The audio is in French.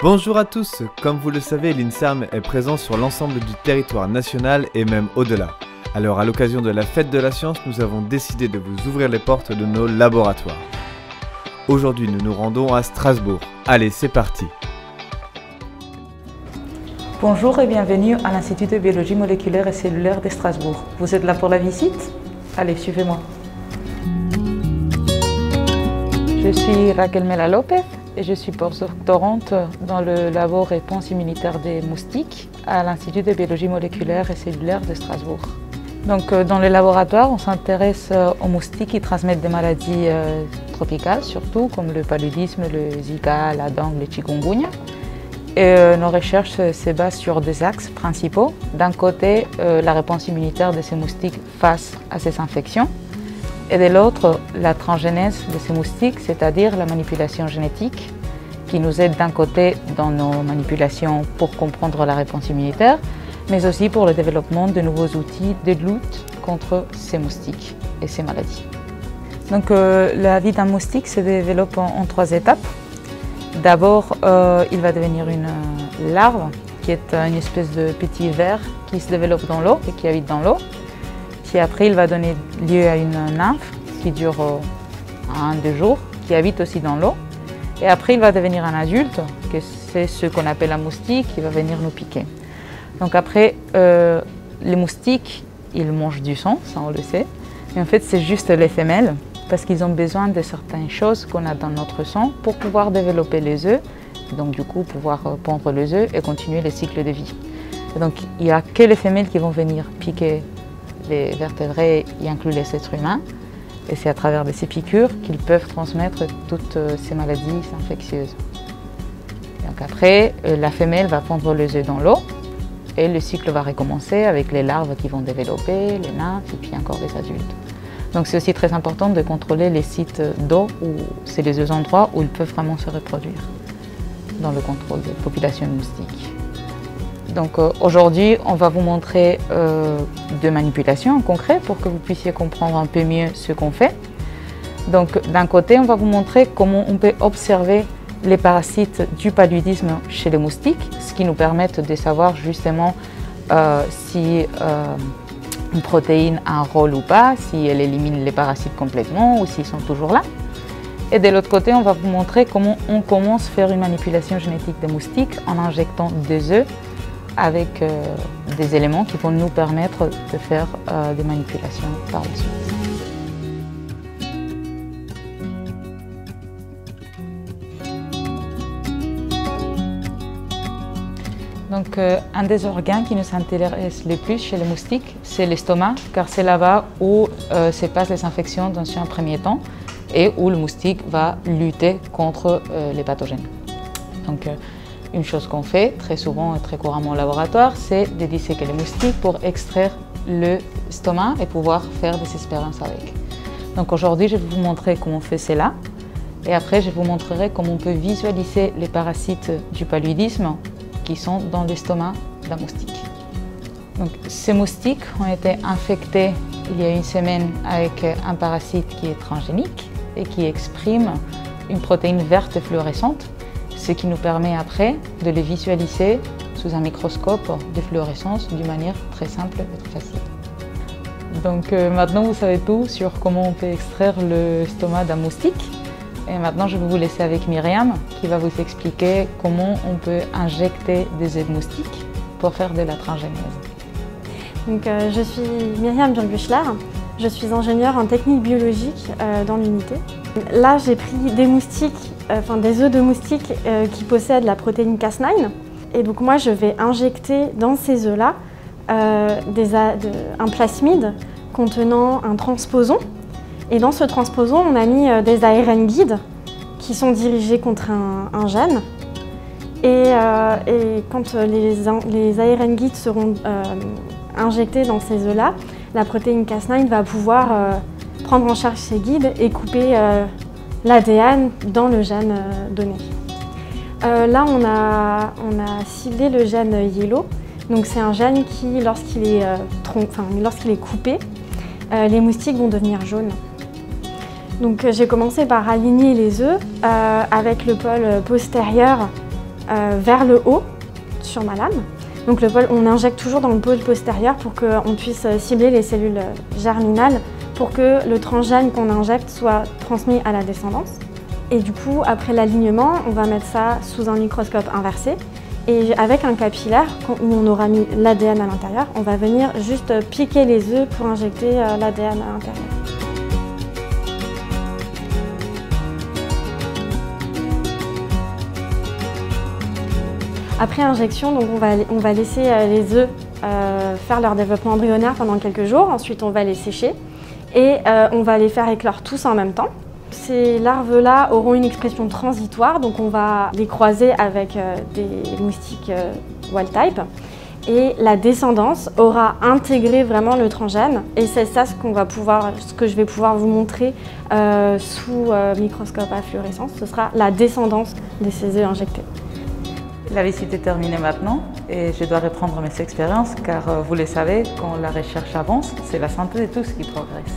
Bonjour à tous, comme vous le savez, l'INSERM est présent sur l'ensemble du territoire national et même au-delà. Alors à l'occasion de la fête de la science, nous avons décidé de vous ouvrir les portes de nos laboratoires. Aujourd'hui, nous nous rendons à Strasbourg. Allez, c'est parti! Bonjour et bienvenue à l'Institut de biologie moléculaire et cellulaire de Strasbourg. Vous êtes là pour la visite? Allez, suivez-moi. Je suis Raquel Mela Lopez et je suis postdoctorante dans le labo réponse immunitaire des moustiques à l'Institut de biologie moléculaire et cellulaire de Strasbourg. Donc, dans le laboratoire, on s'intéresse aux moustiques qui transmettent des maladies tropicales, surtout comme le paludisme, le Zika, la dengue, le chikungunya. Et nos recherches se basent sur deux axes principaux. D'un côté, la réponse immunitaire de ces moustiques face à ces infections. Et de l'autre, la transgénèse de ces moustiques, c'est-à-dire la manipulation génétique, qui nous aide d'un côté dans nos manipulations pour comprendre la réponse immunitaire, mais aussi pour le développement de nouveaux outils de lutte contre ces moustiques et ces maladies. Donc, la vie d'un moustique se développe en trois étapes. D'abord, il va devenir une larve, qui est une espèce de petit ver qui se développe dans l'eau et qui habite dans l'eau. Puis après, il va donner lieu à une nymphe qui dure 1-2 jours, qui habite aussi dans l'eau. Et après, il va devenir un adulte, que c'est ce qu'on appelle un moustique, qui va venir nous piquer. Donc après, les moustiques, ils mangent du sang, ça on le sait. Mais en fait, c'est juste les femelles, parce qu'ils ont besoin de certaines choses qu'on a dans notre sang pour pouvoir développer les œufs, donc du coup pouvoir pondre les œufs et continuer le cycle de vie. Et donc il n'y a que les femelles qui vont venir piquer les vertébrés, y inclus les êtres humains, et c'est à travers de ces piqûres qu'ils peuvent transmettre toutes ces maladies infectieuses. Donc après, la femelle va pondre les œufs dans l'eau, et le cycle va recommencer avec les larves qui vont développer, les nymphes et puis encore des adultes. Donc c'est aussi très important de contrôler les sites d'eau, où c'est les endroits où ils peuvent vraiment se reproduire dans le contrôle des populations de moustiques. Donc aujourd'hui, on va vous montrer deux manipulations en concret pour que vous puissiez comprendre un peu mieux ce qu'on fait. Donc d'un côté, on va vous montrer comment on peut observer les parasites du paludisme chez les moustiques, ce qui nous permet de savoir justement si une protéine a un rôle ou pas, si elle élimine les parasites complètement ou s'ils sont toujours là. Et de l'autre côté, on va vous montrer comment on commence à faire une manipulation génétique des moustiques en injectant des œufs avec des éléments qui vont nous permettre de faire des manipulations par la suite. Donc, un des organes qui nous intéresse le plus chez les moustiques, c'est l'estomac, car c'est là-bas où se passent les infections dans un premier temps et où le moustique va lutter contre les pathogènes. Donc, une chose qu'on fait très souvent et très couramment au laboratoire, c'est de disséquer les moustiques pour extraire le stomac et pouvoir faire des expériences avec. Donc aujourd'hui, je vais vous montrer comment on fait cela. Et après, je vous montrerai comment on peut visualiser les parasites du paludisme qui sont dans l'estomac d'un moustique. Donc, ces moustiques ont été infectés il y a une semaine avec un parasite qui est transgénique et qui exprime une protéine verte fluorescente, ce qui nous permet après de les visualiser sous un microscope de fluorescence d'une manière très simple et très facile. Donc maintenant vous savez tout sur comment on peut extraire le stomac d'un moustique. Et maintenant je vais vous laisser avec Myriam qui va vous expliquer comment on peut injecter des œufs de moustiques pour faire de la transgénèse. Donc, je suis Myriam Birnbuchler, je suis ingénieure en technique biologique dans l'unité. Là j'ai pris des moustiques, des œufs de moustiques qui possèdent la protéine Cas9. Et donc moi je vais injecter dans ces œufs-là un plasmide contenant un transposon. Et dans ce transposon, on a mis des ARN guides qui sont dirigés contre un gène. Et quand les ARN guides seront injectés dans ces œufs-là, la protéine Cas9 va pouvoir prendre en charge ces guides et couper l'ADN dans le gène donné. Là, on a ciblé le gène yellow. Donc c'est un gène qui, lorsqu'il est coupé, les moustiques vont devenir jaunes. Donc j'ai commencé par aligner les œufs avec le pôle postérieur vers le haut sur ma lame. Donc on injecte toujours dans le pôle postérieur pour qu'on puisse cibler les cellules germinales pour que le transgène qu'on injecte soit transmis à la descendance. Et du coup, après l'alignement, on va mettre ça sous un microscope inversé. Et avec un capillaire, où on aura mis l'ADN à l'intérieur, on va venir juste piquer les œufs pour injecter l'ADN à l'intérieur. Après injection, donc on va laisser les œufs faire leur développement embryonnaire pendant quelques jours. Ensuite, on va les sécher et on va les faire éclore tous en même temps. Ces larves-là auront une expression transitoire, donc on va les croiser avec des moustiques wild type. Et la descendance aura intégré vraiment le transgène. Et c'est ça ce que je vais pouvoir vous montrer sous microscope à fluorescence. Ce sera la descendance de ces œufs injectés. La visite est terminée maintenant et je dois reprendre mes expériences car vous le savez, quand la recherche avance, c'est la santé de tous qui progresse.